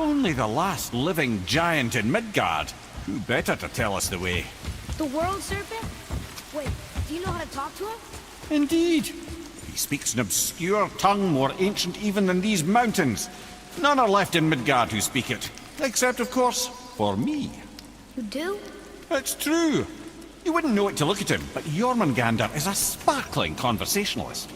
Only the last living giant in Midgard. Who better to tell us the way? The world serpent? Wait, do you know how to talk to him? Indeed. He speaks an obscure tongue more ancient even than these mountains. None are left in Midgard who speak it. Except, of course, for me. You do? It's true. You wouldn't know it to look at him, but Jormungandr is a sparkling conversationalist.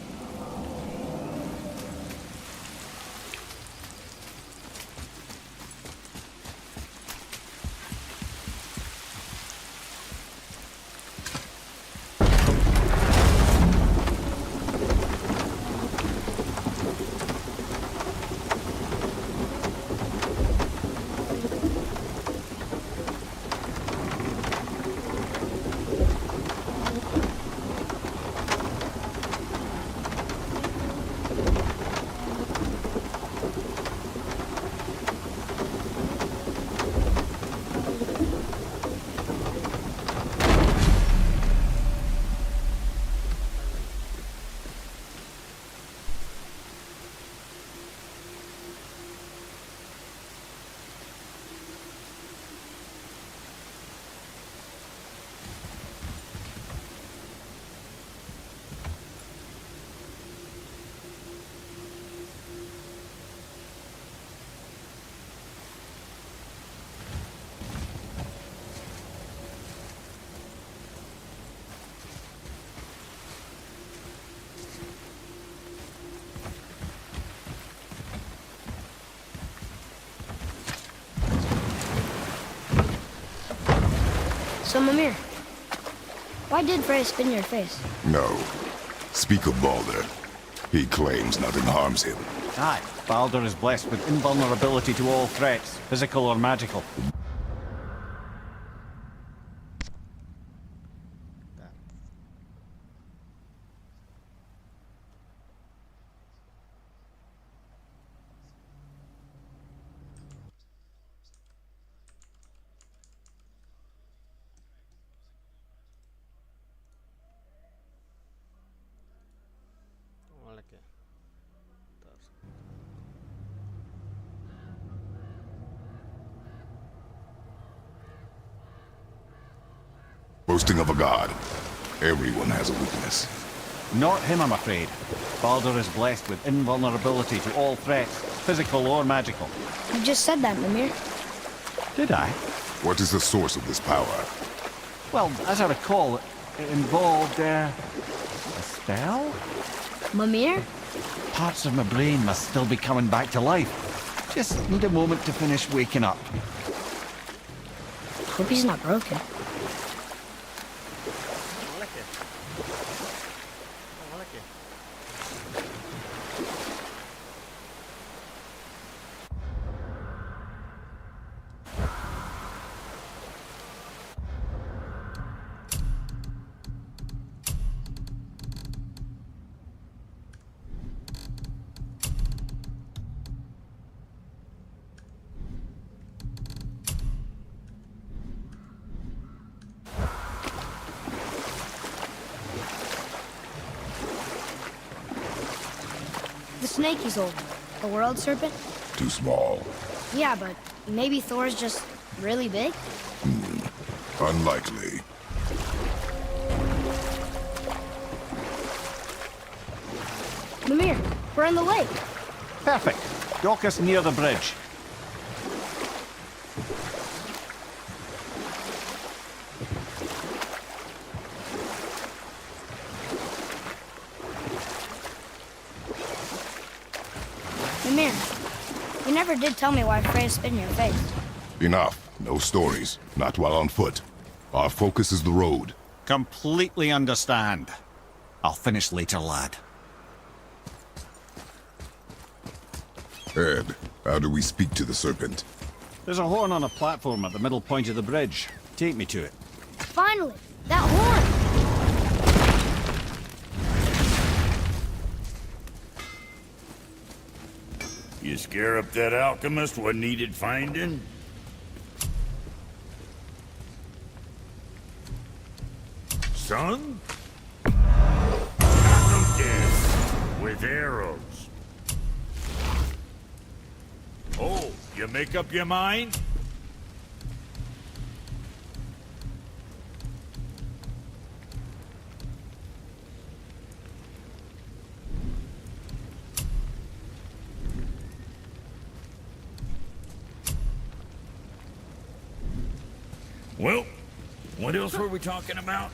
So, Mimir, why did Freya spin your face? No. Speak of Baldur. He claims nothing harms him. Aye, Baldur is blessed with invulnerability to all threats, physical or magical. Boasting of a god. Everyone has a weakness. Not him, I'm afraid. Baldur is blessed with invulnerability to all threats, physical or magical. You just said that, Mimir. Did I? What is the source of this power? Well, as I recall, it involved, a spell? Mimir? Parts of my brain must still be coming back to life. Just need a moment to finish waking up. Hope he's not broken. The snake he's holding. The world serpent? Too small. Yeah, but maybe Thor's just really big? Unlikely. Mimir, we're in the lake. Perfect. Dock us near the bridge. Mimir, you never did tell me why Freya spit in your face. Enough. No stories. Not while on foot. Our focus is the road. Completely understand. I'll finish later, lad. Ed, how do we speak to the serpent? There's a horn on a platform at the middle point of the bridge. Take me to it. Finally! That horn! You scare up that alchemist what needed finding? Son? Some death with arrows. Oh, You make up your mind? Well, what else were we talking about?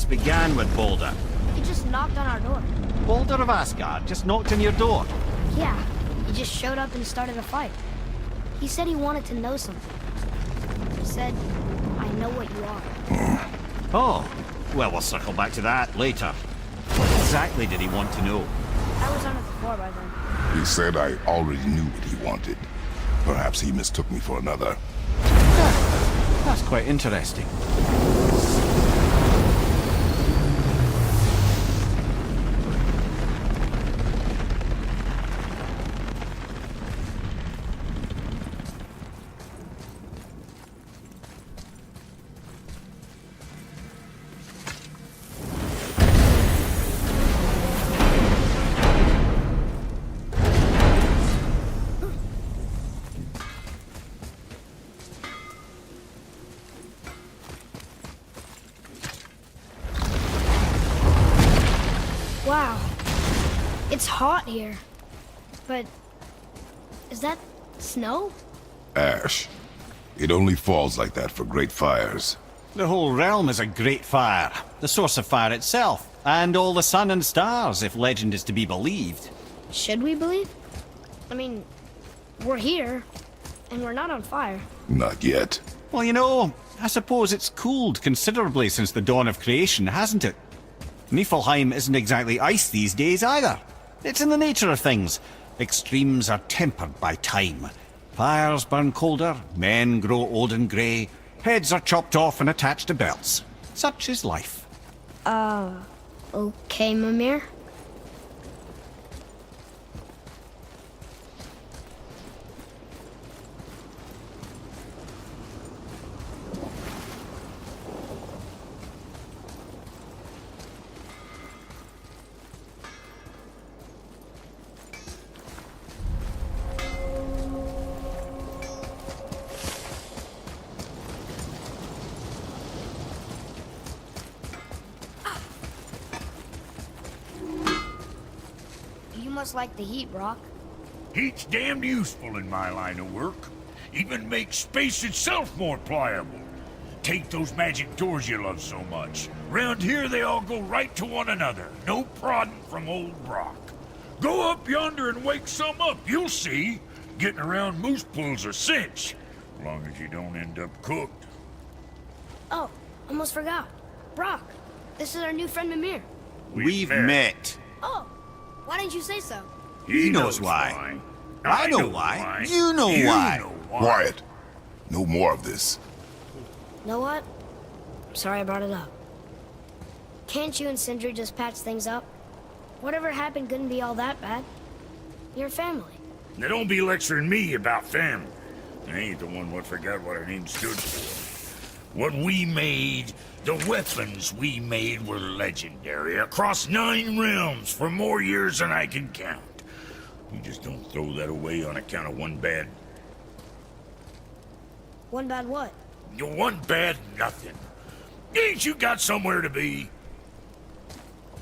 Began with Boulder. He just knocked on our door. Boulder of Asgard just knocked on your door. Yeah, he just showed up and started a fight. He said he wanted to know something. He said, I know what you are. Oh, well, we'll circle back to that later. What exactly did he want to know? I was on the floor by then. He said I already knew what he wanted. Perhaps he mistook me for another. That's quite interesting. Wow. It's hot here. But is that snow? Ash. It only falls like that for great fires. The whole realm is a great fire, the source of fire itself, and all the sun and stars, if legend is to be believed. Should we believe? I mean, we're here, and we're not on fire. Not yet. Well, you know, I suppose it's cooled considerably since the dawn of creation, hasn't it? Niflheim isn't exactly ice these days either. It's in the nature of things. Extremes are tempered by time. Fires burn colder, men grow old and grey, heads are chopped off and attached to belts. Such is life. Okay, Mimir. must like the heat, Brock. Heat's damned useful in my line of work. Even makes space itself more pliable. Take those magic doors you love so much. Round here they all go right to one another. No prodding from old Brock. Go up yonder and wake some up, you'll see. Getting around moose pools a cinch. As long as you don't end up cooked. Oh, almost forgot. Brock, this is our new friend Mimir. We've met. Oh, why didn't you say so? He knows why. I know why. You know why. Quiet. No more of this. Know what? Sorry I brought it up. Can't you and Sindri just patch things up? Whatever happened couldn't be all that bad. You're family. Now don't be lecturing me about family. I ain't the one what forgot what her name stood for. What we made, the weapons we made were legendary across 9 realms for more years than I can count. You just don't throw that away on account of one bad... One bad what? One bad nothing. Ain't you got somewhere to be?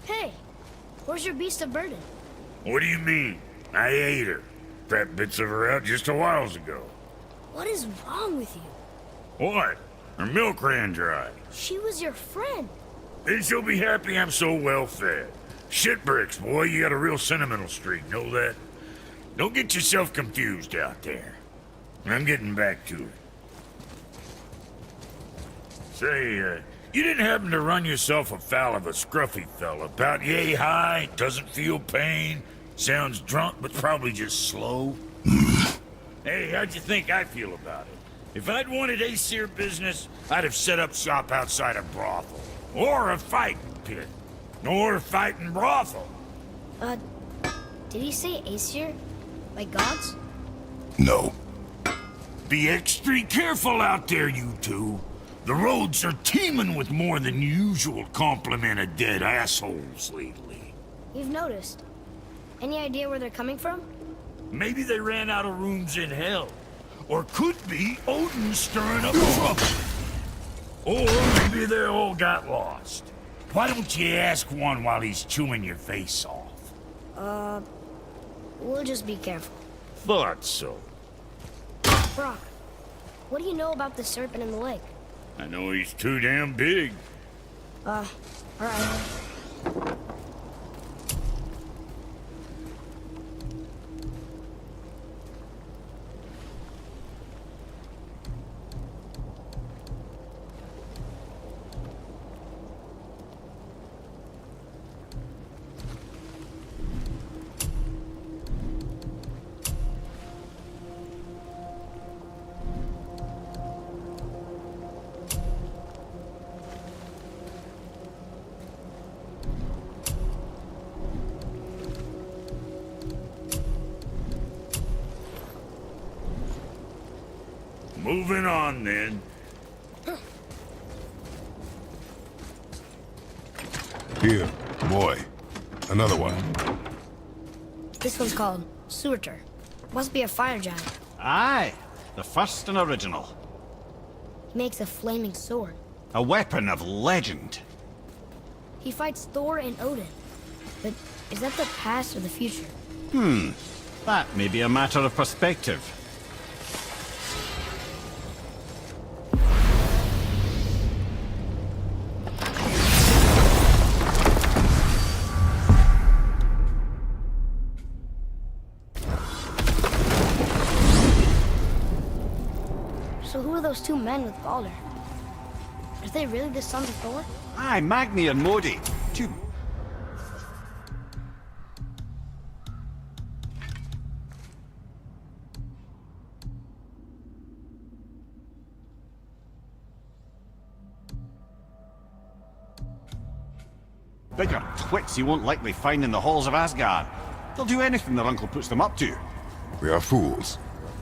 Hey, where's your beast of burden? What do you mean? I ate her. Fat bits of her out just a while ago. What is wrong with you? What? Her milk ran dry. She was your friend. Then she'll be happy I'm so well fed. Shit bricks, boy, you got a real sentimental streak, know that? Don't get yourself confused out there. I'm getting back to it. Say, you didn't happen to run yourself afoul of a scruffy fella, about yay high, doesn't feel pain, sounds drunk but probably just slow? Hey, how'd you think I feel about it? If I'd wanted Aesir business, I'd have set up shop outside a brothel. Or a fighting pit. Or a fighting brothel. Did he say Aesir? Like gods? No. Be extra careful out there, you two. The roads are teeming with more than usual complement of dead assholes lately. You've noticed. Any idea where they're coming from? Maybe they ran out of rooms in hell. Or could be Odin stirring up trouble. Or maybe they all got lost. Why don't you ask one while he's chewing your face off? We'll just be careful. Thought so. Brock, what do you know about the serpent in the lake? I know he's too damn big. Alright. Moving on, then. Here, boy. Another one. This one's called Surtur. Must be a fire giant. Aye, the first and original. He makes a flaming sword. A weapon of legend. He fights Thor and Odin. But is that the past or the future? That may be a matter of perspective. So who are those 2 men with Balder? Are they really the sons of Thor? Aye, Magni and Modi. Two. Bigger twits you won't likely find in the halls of Asgard. They'll do anything their uncle puts them up to. We are fools.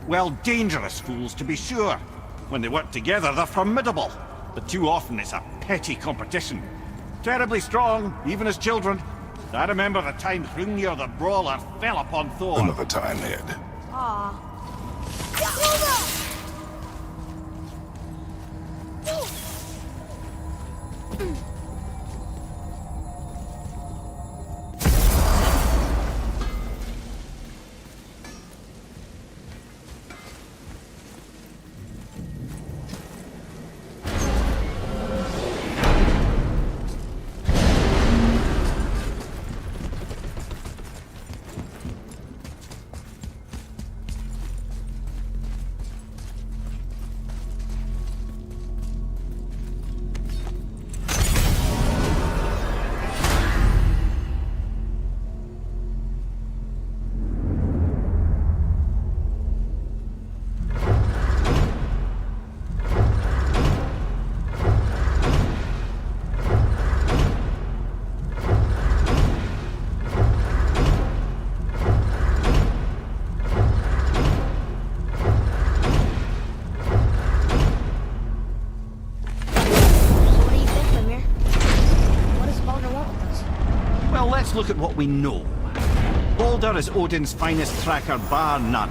Well, dangerous fools, to be sure. When they work together, they're formidable. But too often it's a petty competition. Terribly strong, even as children. I remember the time Hrungnir the Brawler fell upon Thor. Another time, Ed. Aw. look at what we know. Balder is Odin's finest tracker bar none.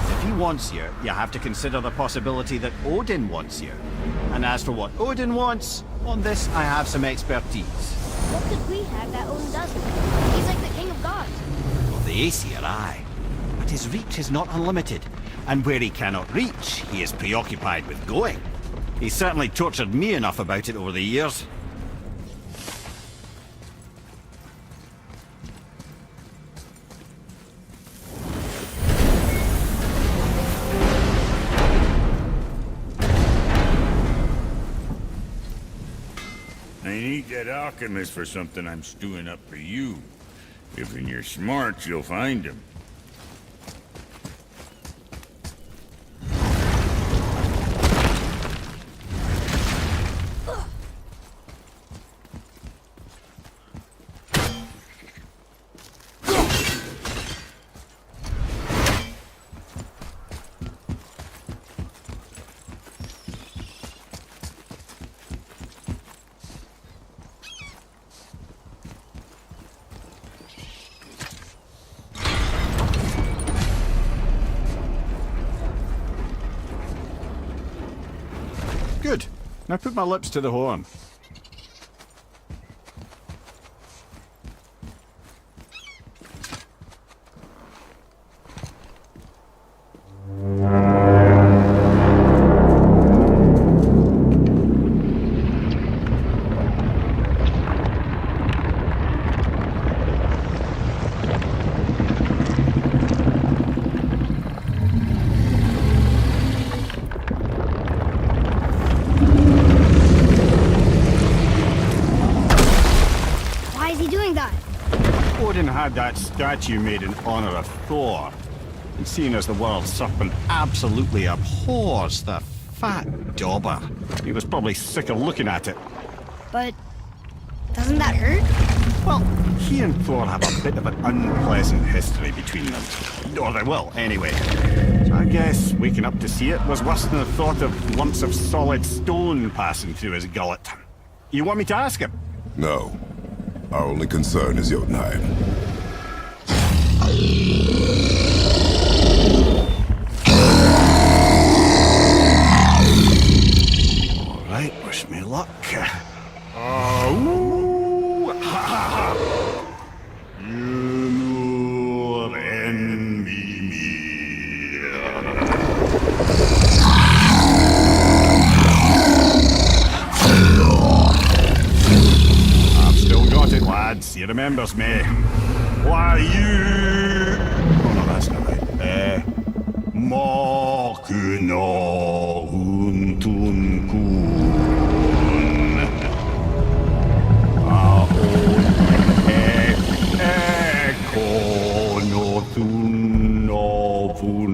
If he wants you, you have to consider the possibility that Odin wants you. And as for what Odin wants, on this I have some expertise. What could we have that Odin doesn't? He's like the king of gods. Well, the Aesir, aye. But his reach is not unlimited. And where he cannot reach, he is preoccupied with going. He's certainly tortured me enough about it over the years. I need that alchemist for something I'm stewing up for you. If in your smarts, you'll find him. Good. Now put my lips to the horn. Odin had that statue made in honor of Thor. And seeing as the world serpent absolutely abhors the fat dauber, he was probably sick of looking at it. But doesn't that hurt? Well, he and Thor have a bit of an unpleasant history between them. Or they will, anyway. So I guess waking up to see it was worse than the thought of lumps of solid stone passing through his gullet. You want me to ask him? No. Our only concern is Jotunheim. All right, wish me luck. Ooh, ha, ha, ha. You envy me. I've still got it, lads. He remembers me. Why you? Oh no, that's not right. Makuna huntun kun. Ekonothun novunora.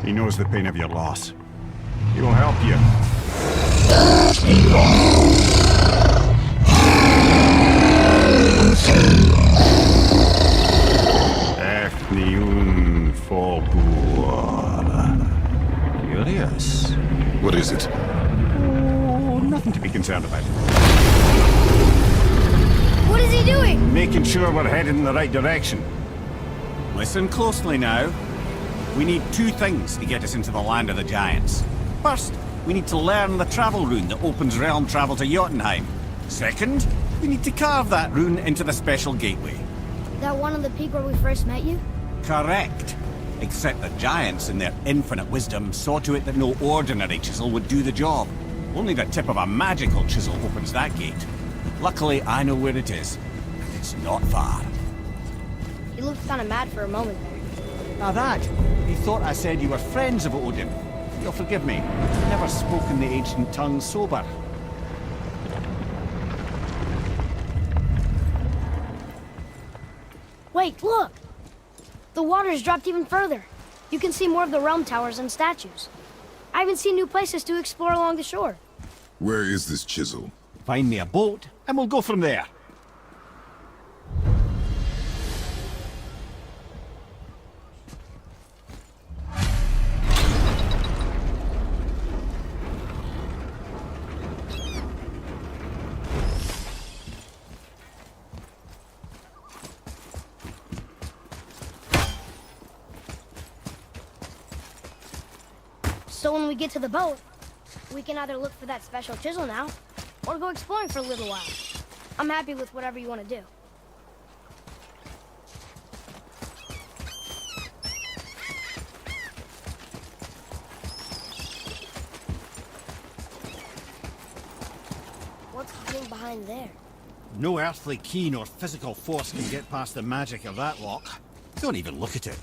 He knows the pain of your loss. He will help you. Ethniun Fogur. Curious. What is it? Oh, nothing to be concerned about. What is he doing? Making sure we're headed in the right direction. Listen closely now. We need two things to get us into the land of the giants. First, we need to learn the travel rune that opens realm travel to Jotunheim. Second, we need to carve that rune into the special gateway. That one on the peak where we first met you? Correct. Except the giants, in their infinite wisdom, saw to it that no ordinary chisel would do the job. Only the tip of a magical chisel opens that gate. Luckily, I know where it is. It's not far. You looked kind of mad for a moment there. Now that, he thought I said you were friends of Odin. You'll forgive me. I've never spoken the ancient tongue sober. Wait, look! The water's dropped even further. You can see more of the realm towers and statues. I even see new places to explore along the shore. Where is this chisel? Find me a boat, and we'll go from there. So when we get to the boat, we can either look for that special chisel now, or go exploring for a little while. I'm happy with whatever you want to do. What's hiding behind there? No earthly key nor physical force can get past the magic of that lock. Don't even look at it.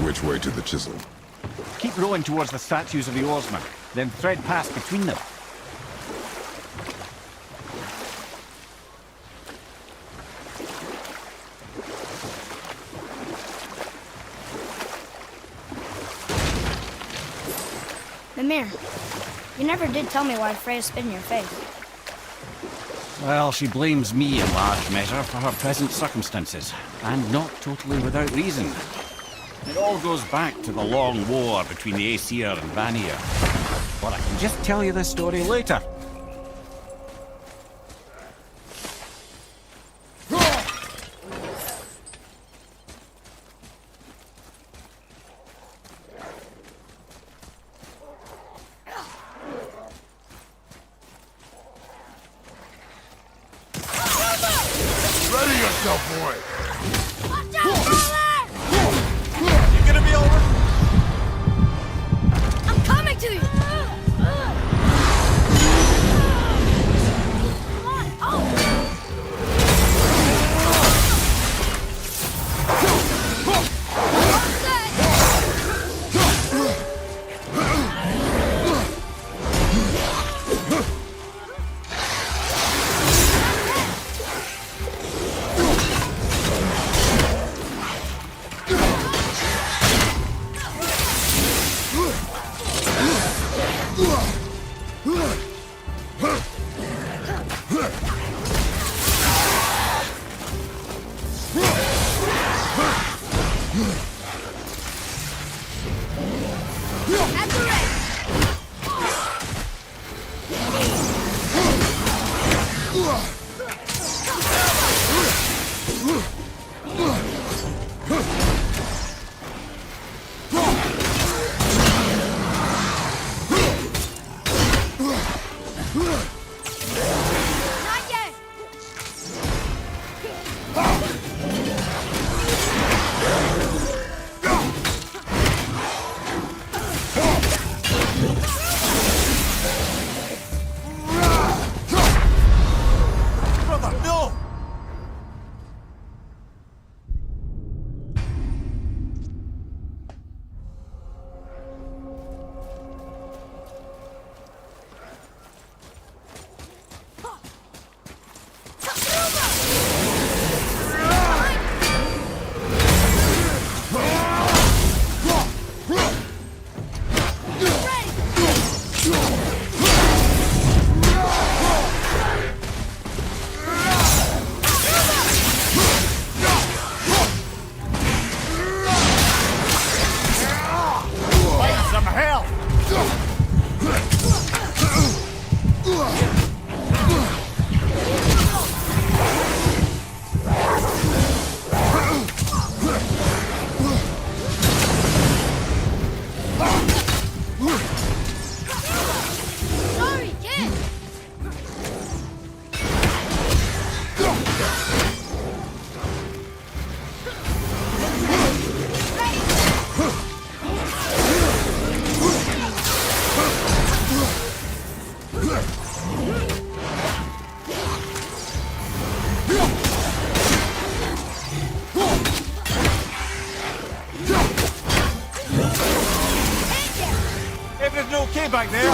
Which way to the chisel? Keep rowing towards the statues of the oarsmen, then thread past between them. Mimir, you never did tell me why Freya spit in your face. Well, she blames me in large measure for her present circumstances, and not totally without reason. It all goes back to the long war between the Aesir and Vanir. But I can just tell you this story later. Ready yourself, boy! Watch out, brother! You gonna be over? I'm coming to you! Come on! Oh! okay back there?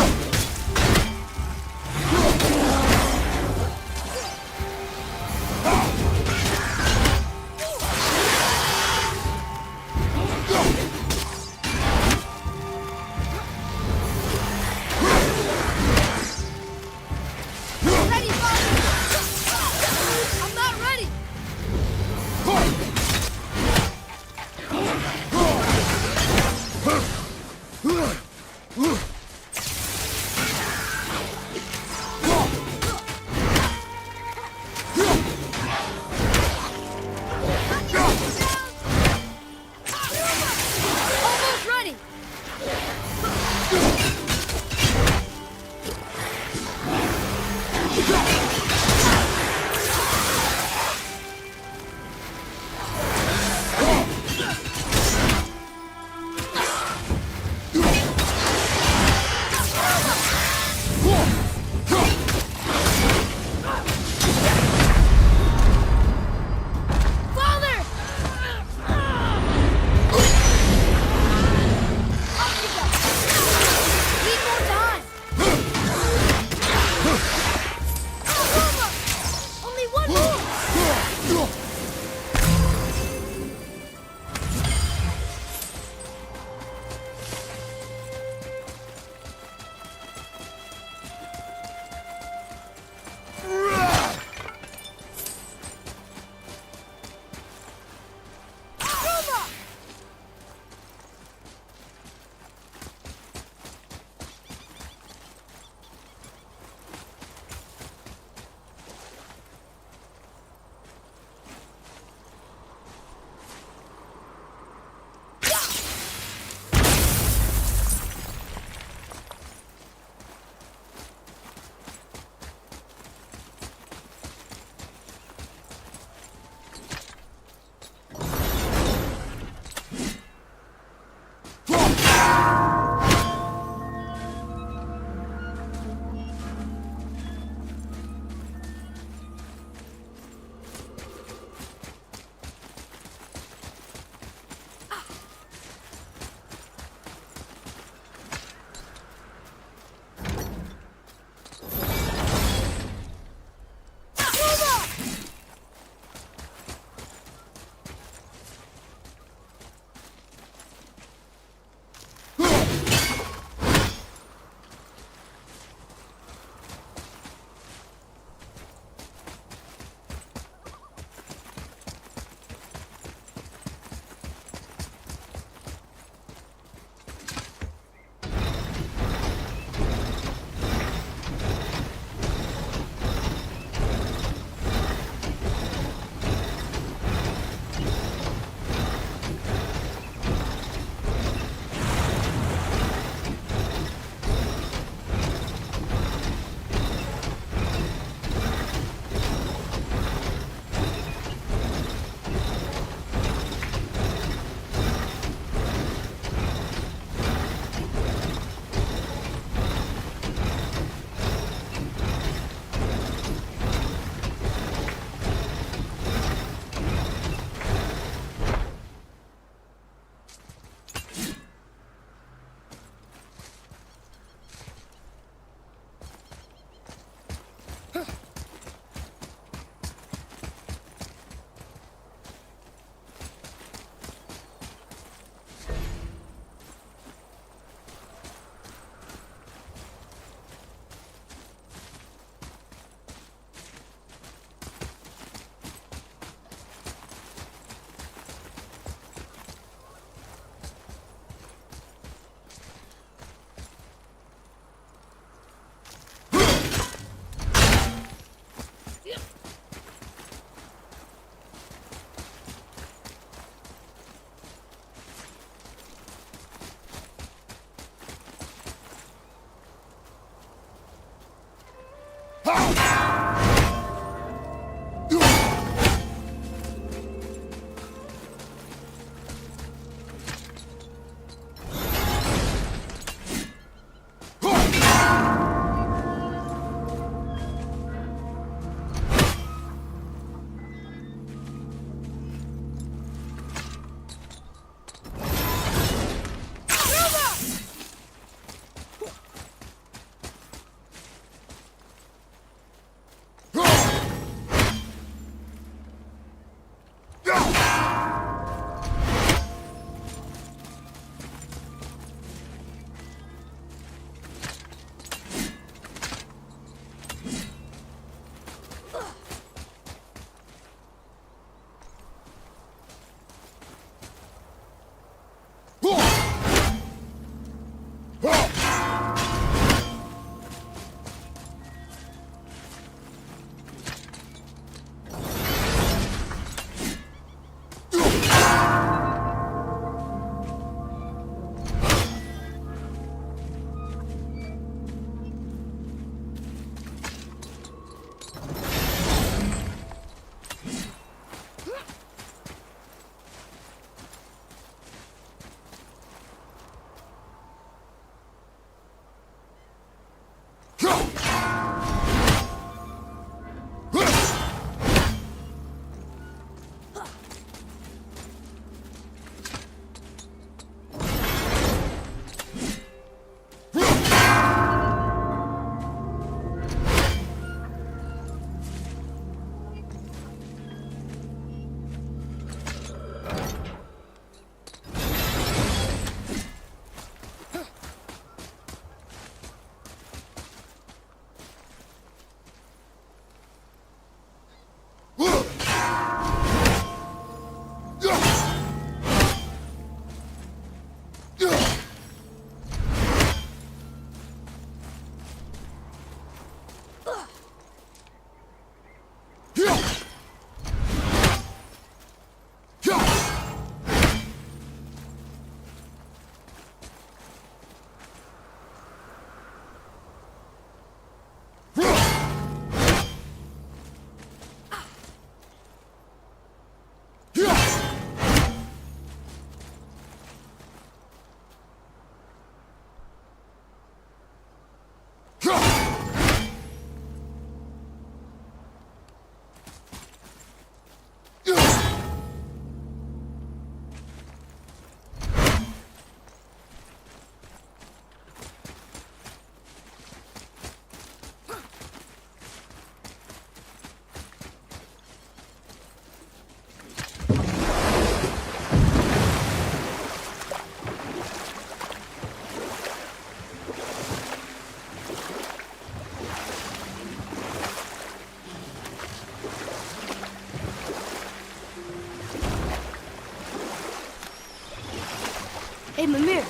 Hey, Mimir.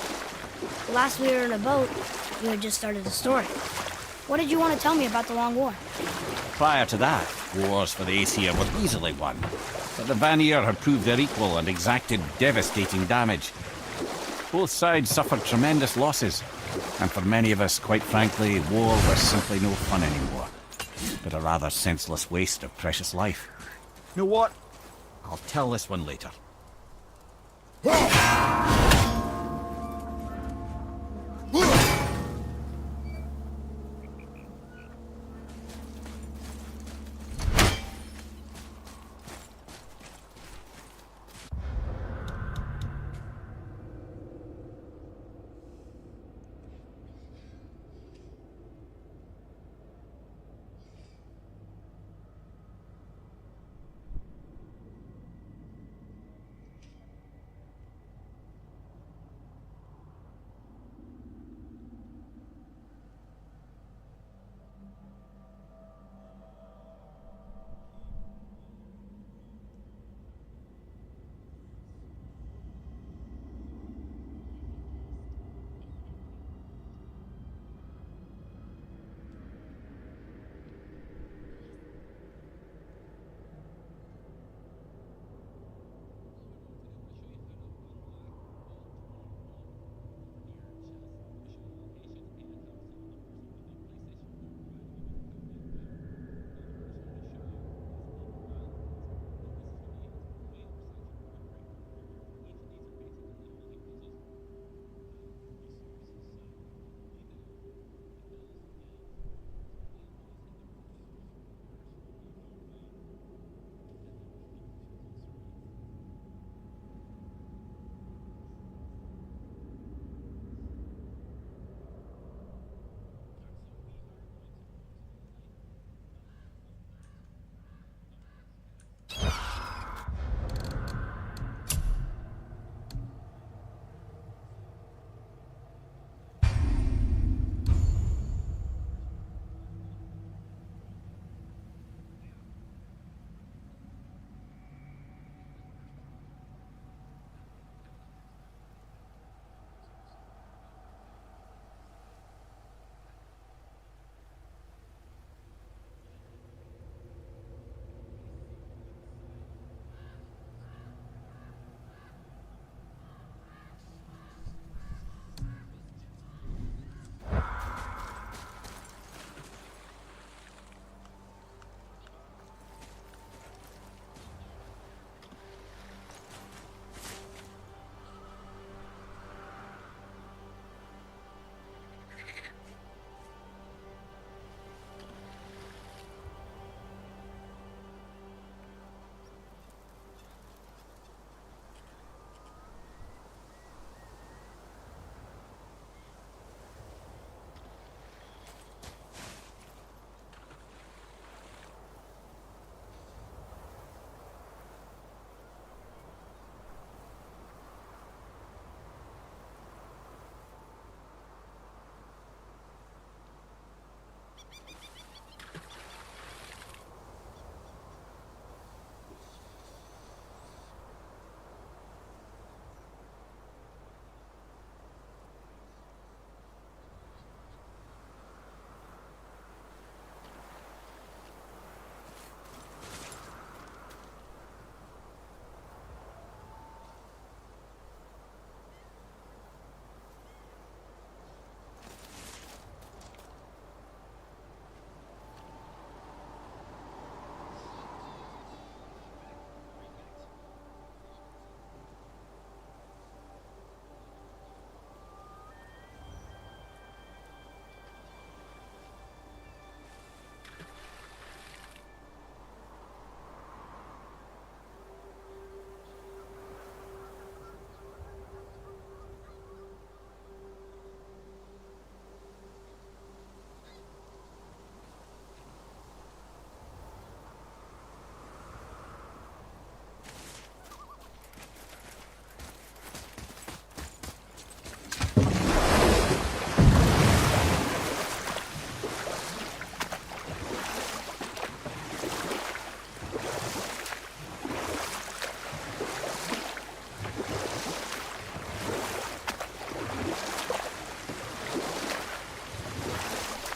Last we were in a boat, you had just started the story. What did you want to tell me about the Long War? Prior to that, wars for the Aesir were easily won, but the Vanir had proved their equal and exacted devastating damage. Both sides suffered tremendous losses, and for many of us, quite frankly, war was simply no fun anymore, but a rather senseless waste of precious life. You know what? I'll tell this one later.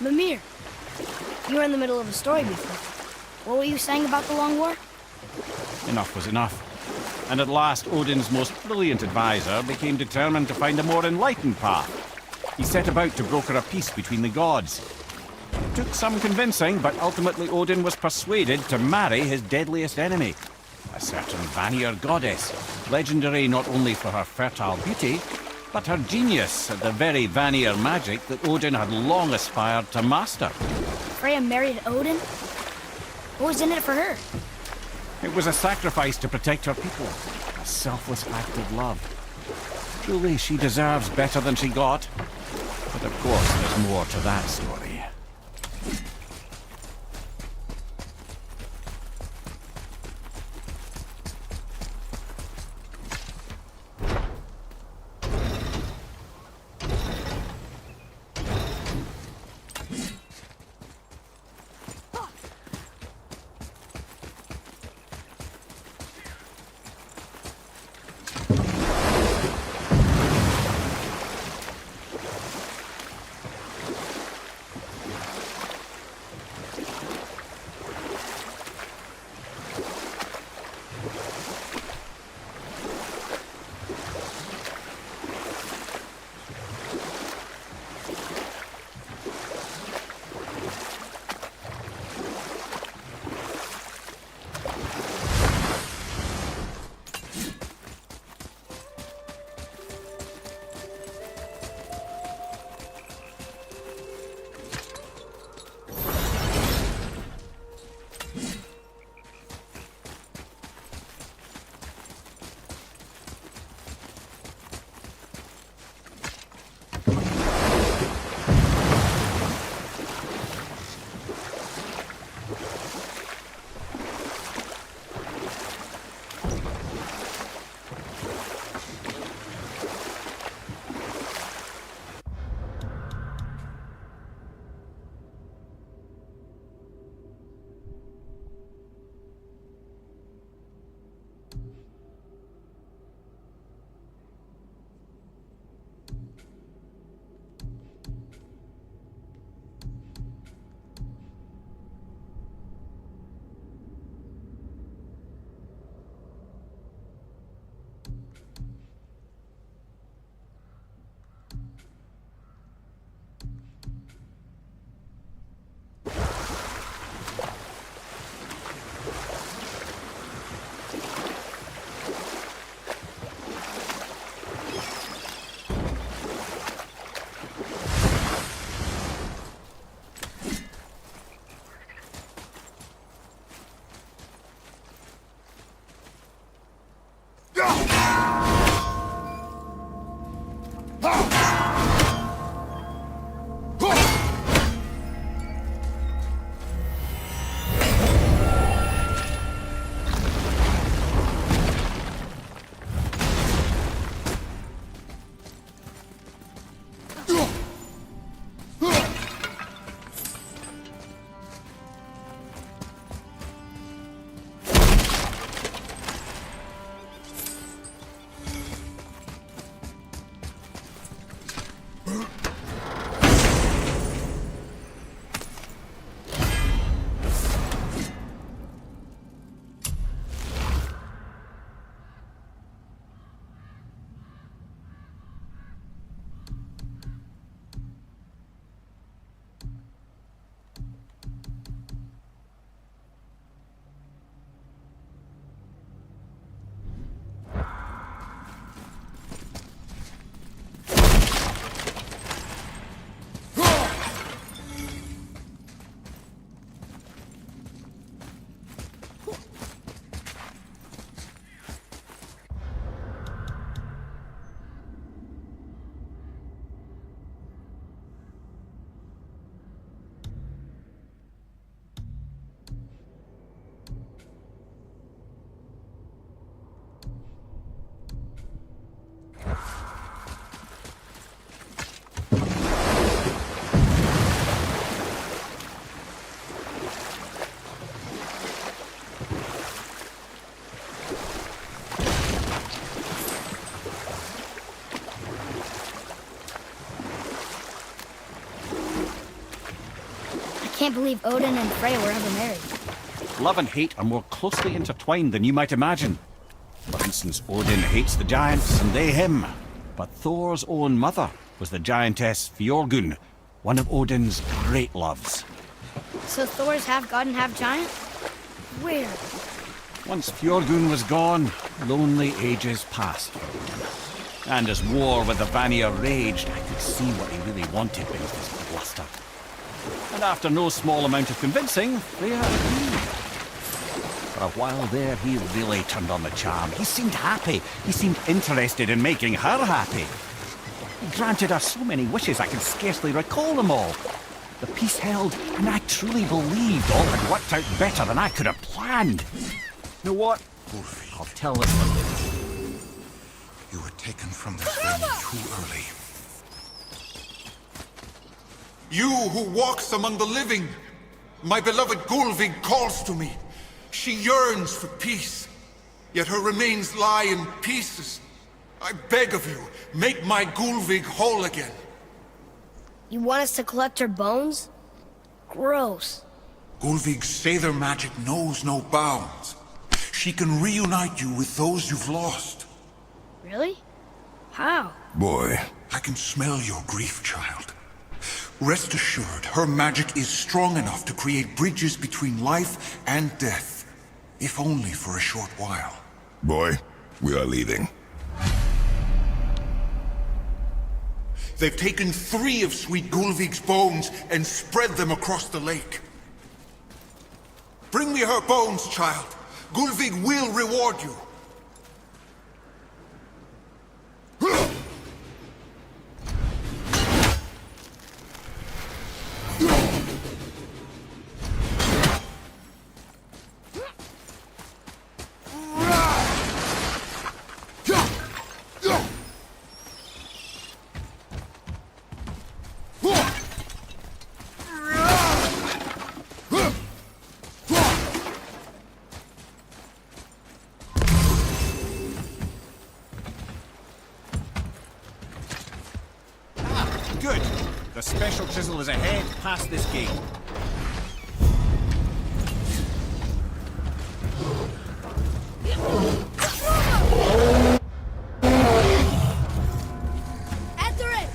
Mimir, you were in the middle of a story before. What were you saying about the Long War? Enough was enough. And at last, Odin's most brilliant advisor became determined to find a more enlightened path. He set about to broker a peace between the gods. It took some convincing, but ultimately Odin was persuaded to marry his deadliest enemy, a certain Vanir goddess, legendary not only for her fertile beauty, but her genius at the very Vanir magic that Odin had long aspired to master. Freya married Odin? What was in it for her? It was a sacrifice to protect her people, a selfless act of love. Truly, she deserves better than she got. But of course, there's more to that story. can't believe Odin and Freya were ever married. Love and hate are more closely intertwined than you might imagine. For instance, Odin hates the giants and they him. But Thor's own mother was the giantess Fjorgun, one of Odin's great loves. So Thor's half god and half giant? Weird. Once Fjorgun was gone, lonely ages passed for Odin. And as war with the Vanir raged, I could see what he really wanted beneath his bluster. And after no small amount of convincing, Freya agreed. For a while there, he really turned on the charm. He seemed happy. He seemed interested in making her happy. He granted her so many wishes I can scarcely recall them all. The peace held, and I truly believed all had worked out better than I could have planned. You know what? I'll tell this one. You were taken from this realm too early. You who walks among the living, my beloved Gulvig calls to me. She yearns for peace, yet her remains lie in pieces. I beg of you, make my Gulvig whole again. You want us to collect her bones? Gross. Gulvig's Seither magic knows no bounds. She can reunite you with those you've lost. Really? How? Boy, I can smell your grief, child. Rest assured, her magic is strong enough to create bridges between life and death, if only for a short while. boy, we are leaving. They've taken 3 of Sweet Gulvig's bones and spread them across the lake. Bring me her bones, child. Gulvig will reward you. Good. The special chisel is ahead past this gate. Atreus!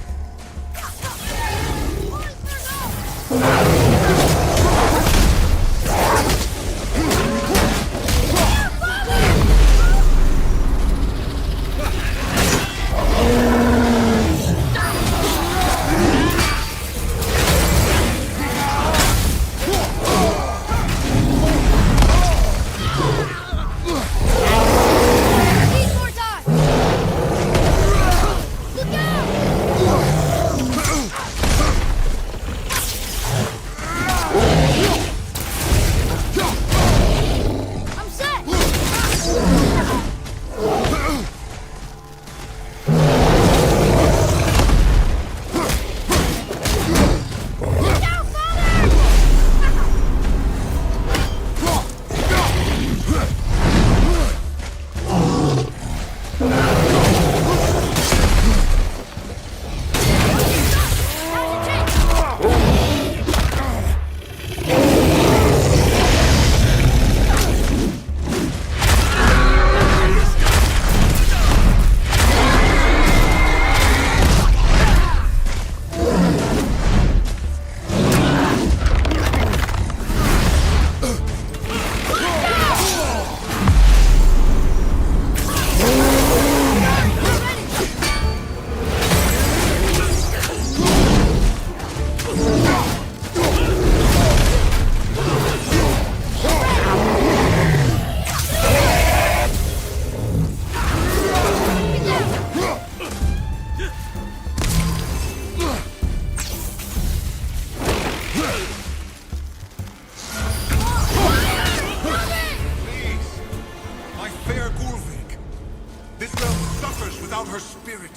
her spirit.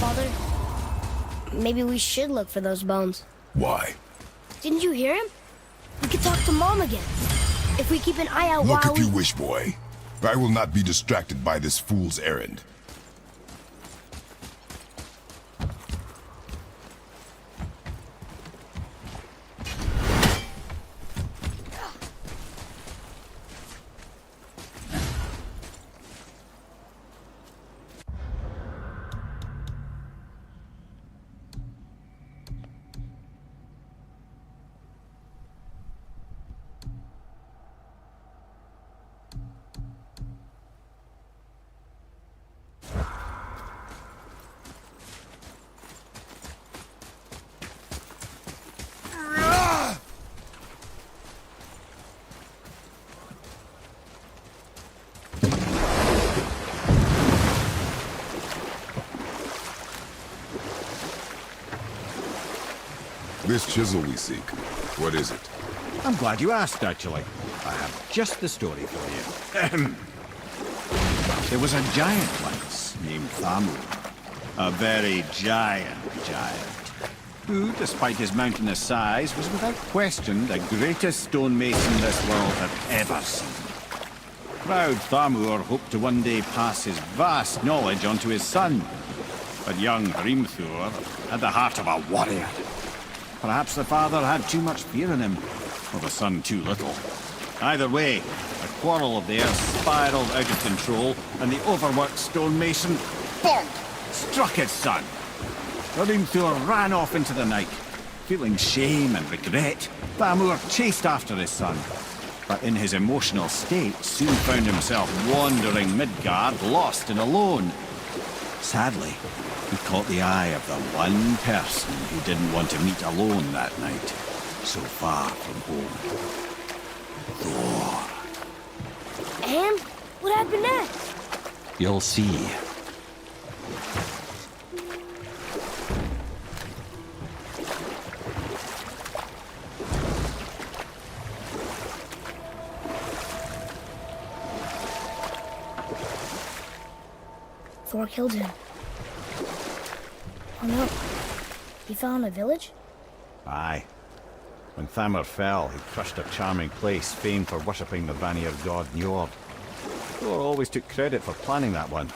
Father, maybe we should look for those bones. Why? Didn't you hear him? We could talk to Mom again. If we keep an eye out Look while if you wish, boy. I will not be distracted by this fool's errand. This chisel we seek, what is it? I'm glad you asked, actually. I have just the story for you. There was a giant once named Thamur. A very giant, who, despite his mountainous size, was without question the greatest stonemason this world had ever seen. Proud Thamur hoped to one day pass his vast knowledge on to his son. But young Hrimthur had the heart of a warrior. Perhaps the father had too much fear in him, or the son too little. Either way, a quarrel of theirs spiraled out of control, and the overworked stonemason, bonk, struck his son. Hrimthur ran off into the night. Feeling shame and regret, Thamur chased after his son. But in his emotional state, soon found himself wandering Midgard, lost and alone. Sadly, he caught the eye of the one person who didn't want to meet alone that night, so far from home. Thor. And what happened next? You'll see. Thor killed him. Oh no. He fell in a village? Aye. When Thamur fell, he crushed a charming place famed for worshipping the Vanir god Njord. Thor always took credit for planning that one.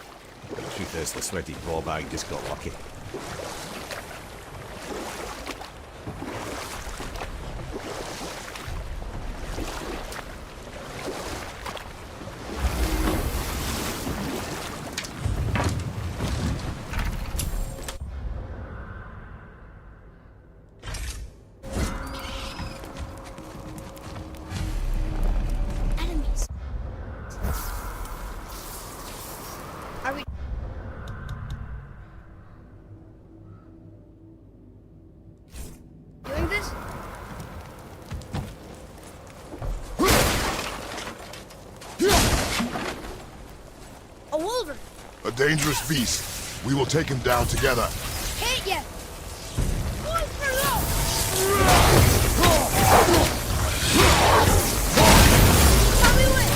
The truth is, the sweaty brawbag just got lucky. Enemies. Are we... doing this? A wolverine! A dangerous beast. We will take him down together. Hit yet! Going for low! How we win!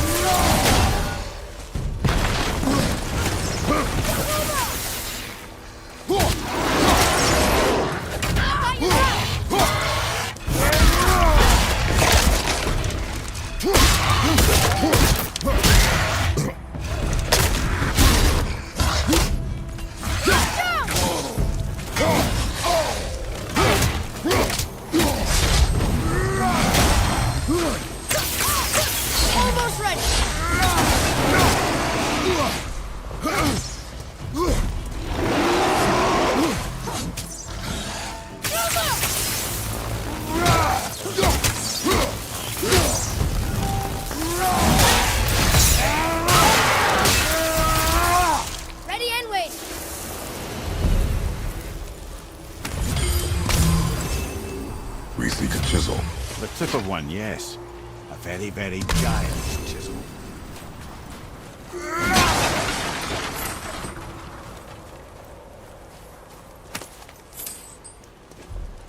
Almost ready! Ready and wait! We seek a chisel. The tip of one, yes. A very, very giant chisel.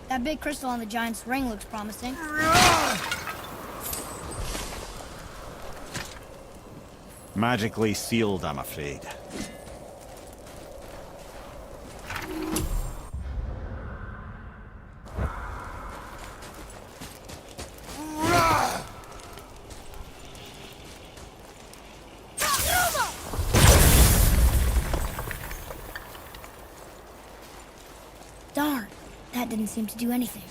That big crystal on the giant's ring looks promising. Magically sealed, I'm afraid. Darn, that didn't seem to do anything.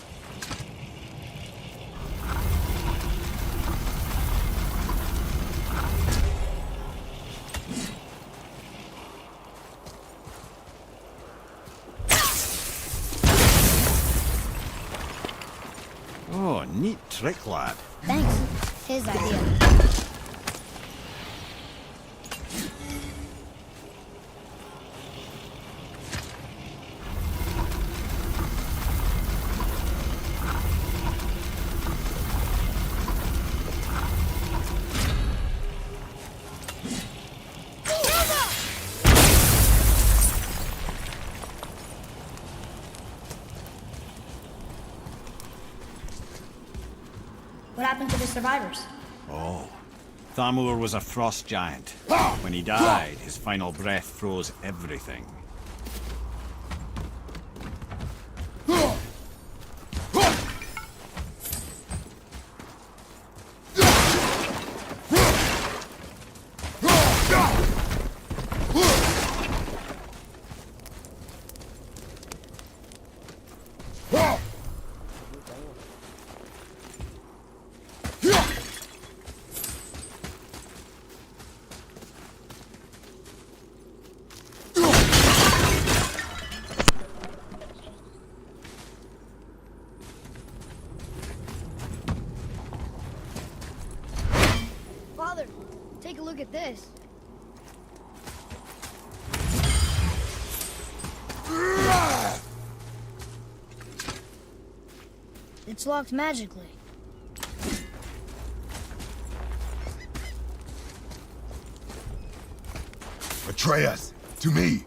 Oh, neat trick, lad. Thanks. His idea. What happened to the survivors? Oh. Thamur was a frost giant. When he died, his final breath froze everything. Father, take a look at this. It's locked magically. Atreus, to me.